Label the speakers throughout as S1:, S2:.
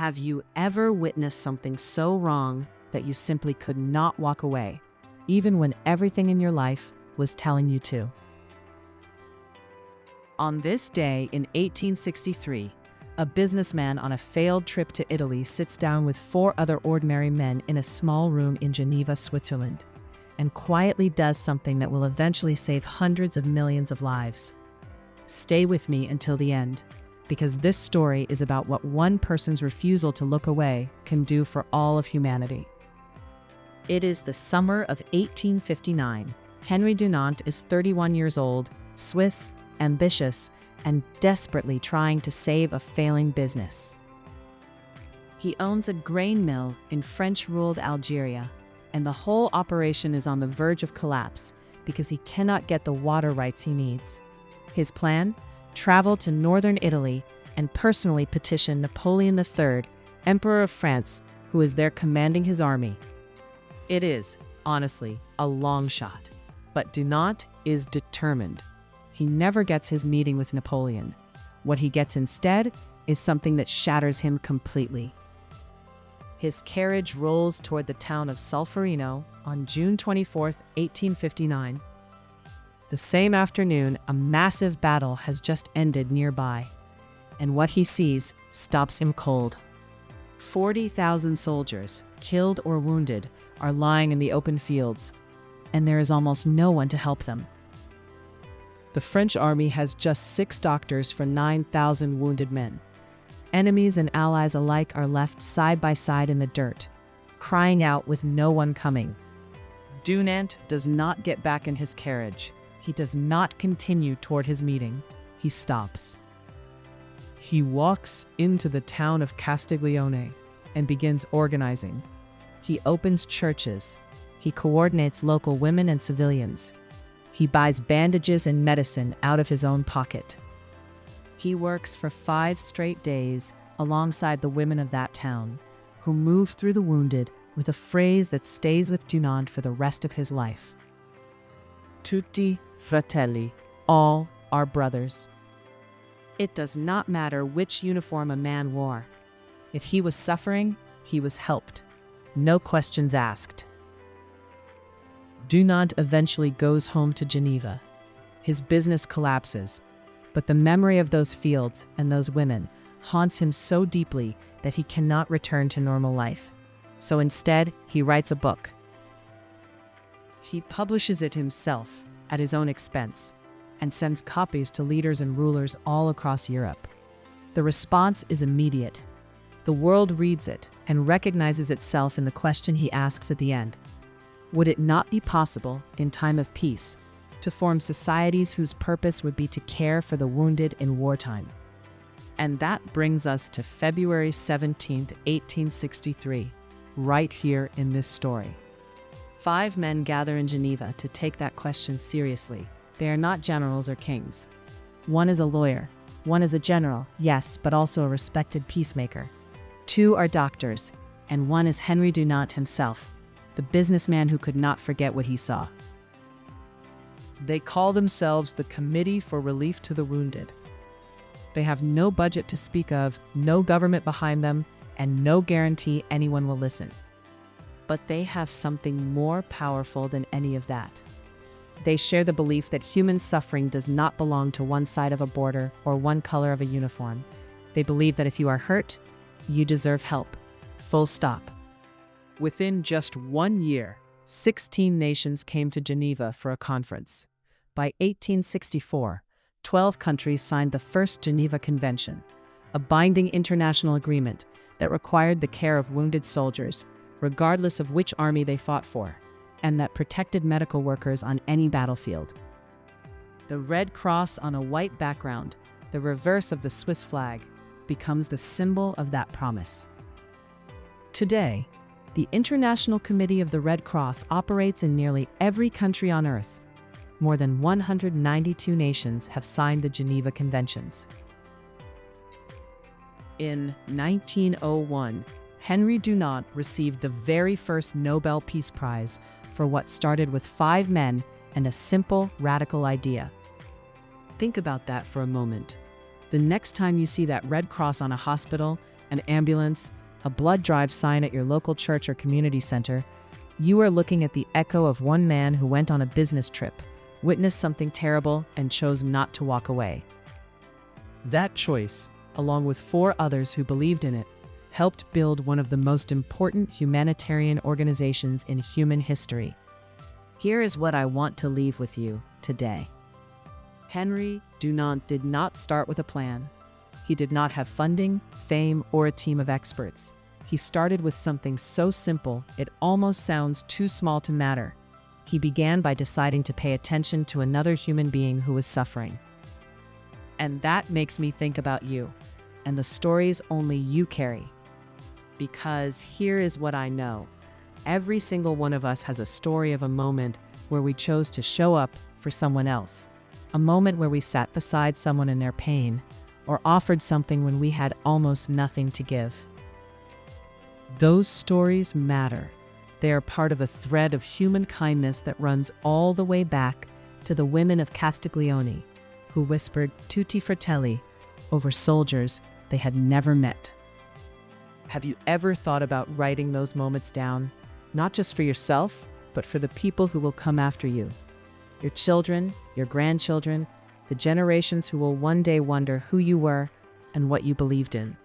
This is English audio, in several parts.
S1: Have you ever witnessed something so wrong that you simply could not walk away, even when everything in your life was telling you to? On this day in 1863, a businessman on a failed trip to Italy sits down with 4 other ordinary men in a small room in Geneva, Switzerland, and quietly does something that will eventually save hundreds of millions of lives. Stay with me until the end, because this story is about what one person's refusal to look away can do for all of humanity. It is the summer of 1859. Henry Dunant is 31 years old, Swiss, ambitious, and desperately trying to save a failing business. He owns a grain mill in French-ruled Algeria, and the whole operation is on the verge of collapse because he cannot get the water rights he needs. His plan? Travel to northern Italy and personally petition Napoleon III, Emperor of France, who is there commanding his army. It is, honestly, a long shot, but Dunant is determined. He never gets his meeting with Napoleon. What he gets instead is something that shatters him completely. His carriage rolls toward the town of Solferino on June 24, 1859. The same afternoon, a massive battle has just ended nearby, and what he sees stops him cold. 40,000 soldiers, killed or wounded, are lying in the open fields, and there is almost no one to help them. The French army has just 6 doctors for 9,000 wounded men. Enemies and allies alike are left side by side in the dirt, crying out with no one coming. Dunant does not get back in his carriage. He does not continue toward his meeting. He stops. He walks into the town of Castiglione and begins organizing. He opens churches. He coordinates local women and civilians. He buys bandages and medicine out of his own pocket. He works for 5 straight days alongside the women of that town, who move through the wounded with a phrase that stays with Dunant for the rest of his life. Tutti fratelli, all are brothers. It does not matter which uniform a man wore. If he was suffering, he was helped. No questions asked. Dunant eventually goes home to Geneva. His business collapses, but the memory of those fields and those women haunts him so deeply that he cannot return to normal life. So instead, he writes a book. He publishes it himself at his own expense and sends copies to leaders and rulers all across Europe. The response is immediate. The world reads it and recognizes itself in the question he asks at the end. Would it not be possible, in time of peace, to form societies whose purpose would be to care for the wounded in wartime? And that brings us to February 17, 1863, right here in this story. 5 men gather in Geneva to take that question seriously. They are not generals or kings. One is a lawyer. One is a general, yes, but also a respected peacemaker. 2 are doctors, and one is Henry Dunant himself, the businessman who could not forget what he saw. They call themselves the Committee for Relief to the Wounded. They have no budget to speak of, no government behind them, and no guarantee anyone will listen. But they have something more powerful than any of that. They share the belief that human suffering does not belong to one side of a border or one color of a uniform. They believe that if you are hurt, you deserve help. Full stop. Within just 1 year, 16 nations came to Geneva for a conference. By 1864, 12 countries signed the First Geneva Convention, a binding international agreement that required the care of wounded soldiers, regardless of which army they fought for, and that protected medical workers on any battlefield. The Red Cross on a white background, the reverse of the Swiss flag, becomes the symbol of that promise. Today, the International Committee of the Red Cross operates in nearly every country on Earth. More than 192 nations have signed the Geneva Conventions. In 1901, Henry Dunant received the very first Nobel Peace Prize for what started with 5 men and a simple, radical idea. Think about that for a moment. The next time you see that Red Cross on a hospital, an ambulance, a blood drive sign at your local church or community center, you are looking at the echo of one man who went on a business trip, witnessed something terrible, and chose not to walk away. That choice, along with 4 others who believed in it, helped build one of the most important humanitarian organizations in human history. Here is what I want to leave with you today. Henry Dunant did not start with a plan. He did not have funding, fame, or a team of experts. He started with something so simple it almost sounds too small to matter. He began by deciding to pay attention to another human being who was suffering. And that makes me think about you, and the stories only you carry. Because here is what I know. Every single one of us has a story of a moment where we chose to show up for someone else. A moment where we sat beside someone in their pain, or offered something when we had almost nothing to give. Those stories matter. They are part of a thread of human kindness that runs all the way back to the women of Castiglione, who whispered "Tutti Fratelli" over soldiers they had never met. Have you ever thought about writing those moments down, not just for yourself, but for the people who will come after you? Your children, your grandchildren, the generations who will one day wonder who you were and what you believed in.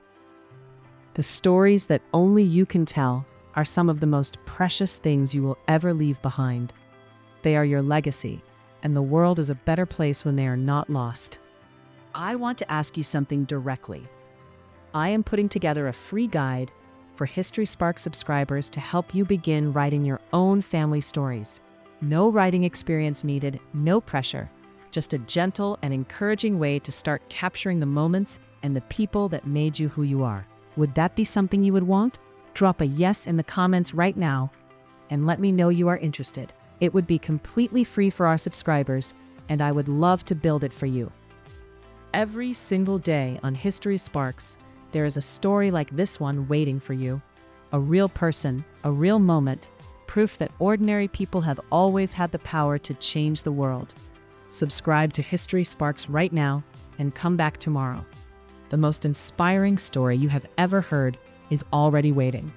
S1: The stories that only you can tell are some of the most precious things you will ever leave behind. They are your legacy, and the world is a better place when they are not lost. I want to ask you something directly. I am putting together a free guide for History Spark subscribers to help you begin writing your own family stories. No writing experience needed, no pressure, just a gentle and encouraging way to start capturing the moments and the people that made you who you are. Would that be something you would want? Drop a yes in the comments right now and let me know you are interested. It would be completely free for our subscribers, and I would love to build it for you. Every single day on History Sparks, there is a story like this one waiting for you. A real person, a real moment, proof that ordinary people have always had the power to change the world. Subscribe to History Sparks right now and come back tomorrow. The most inspiring story you have ever heard is already waiting.